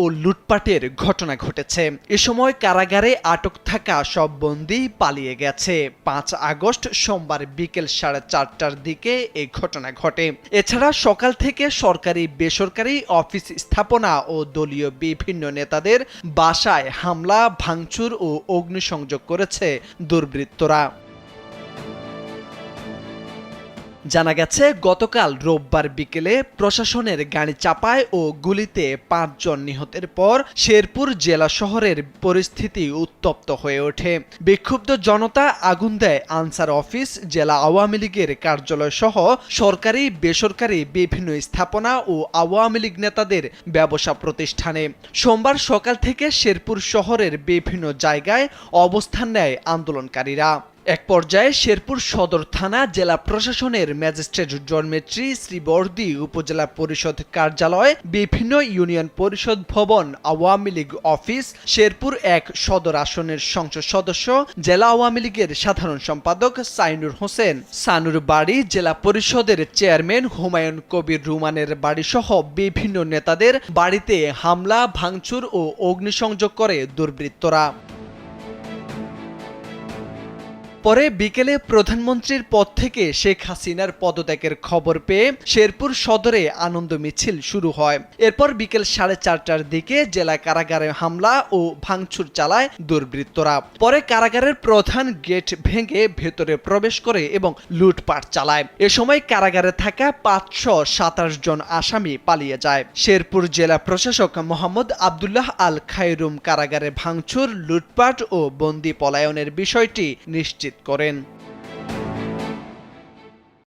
ও লুটপাটের ঘটনা ঘটেছে। এ সময় কারাগারে আটক থাকা সব বন্দী পালিয়ে গেছে। ৫ আগস্ট সোমবার বিকেল 4:30টার দিকে এই ঘটনা ঘটে। এছাড়া সকাল থেকে সরকারি বেসরকারি অফিস স্থাপনা ও দলীয় বিভিন্ন নেতাদের বাসায় হামলা, ভাঙচুর ও অগ্নিসংযোগ করেছে দুর্বৃত্তরা। জানা গেছে, গতকাল রোববার বিকেলে প্রশাসনের গাড়ি চাপায় ও গুলিতে ৫ জন নিহতের পর শেরপুর জেলা শহরের পরিস্থিতি উত্তপ্ত হয়ে ওঠে। বিক্ষুব্ধ জনতা আগুন দেয় আনসার অফিস, জেলা আওয়ামী লীগের কার্যালয় সহ সরকারি বেসরকারি বিভিন্ন স্থাপনা ও আওয়ামী লীগ নেতাদের ব্যবসা প্রতিষ্ঠানে। সোমবার সকাল থেকে শেরপুর শহরের বিভিন্ন জায়গায় অবস্থান নেয় আন্দোলনকারীরা। এক পর্যায়ে শেরপুর সদর থানা, জেলা প্রশাসনের ম্যাজিস্ট্রেট ডরমেট্রি, শ্রীবর্দী উপজেলা পরিষদ কার্যালয়, বিভিন্ন ইউনিয়ন পরিষদ ভবন, আওয়ামী লীগ অফিস, শেরপুর ১ সদর আসনের সংসদ সদস্য, জেলা আওয়ামী লীগের সাধারণ সম্পাদক সাইনুর হোসেন সানুর বাড়ি, জেলা পরিষদের চেয়ারম্যান হুমায়ুন কবির রুমানের বাড়িসহ বিভিন্ন নেতাদের বাড়িতে হামলা, ভাঙচুর ও অগ্নিসংযোগ করে দুর্বৃত্তরা। পরে বিকেলে প্রধানমন্ত্রীর পদ থেকে শেখ হাসিনার পদত্যাগের খবর পেয়ে শেরপুর সদরে আনন্দ মিছিল শুরু হয়। এরপর বিকেল 4:30টার দিকে জেলা কারাগারে হামলা ও ভাঙচুর চালায় দুর্বৃত্তরা। পরে কারাগারের প্রধান গেট ভেঙে ভেতরে প্রবেশ করে এবং লুটপাট চালায়। এ সময় কারাগারে থাকা ৫২৭ জন আসামি পালিয়ে যায়। শেরপুর জেলা প্রশাসক মোহাম্মদ আবদুল্লাহ আল খায়রুম কারাগারে ভাঙচুর, লুটপাট ও বন্দি পলায়নের বিষয়টি নিশ্চিত করেন।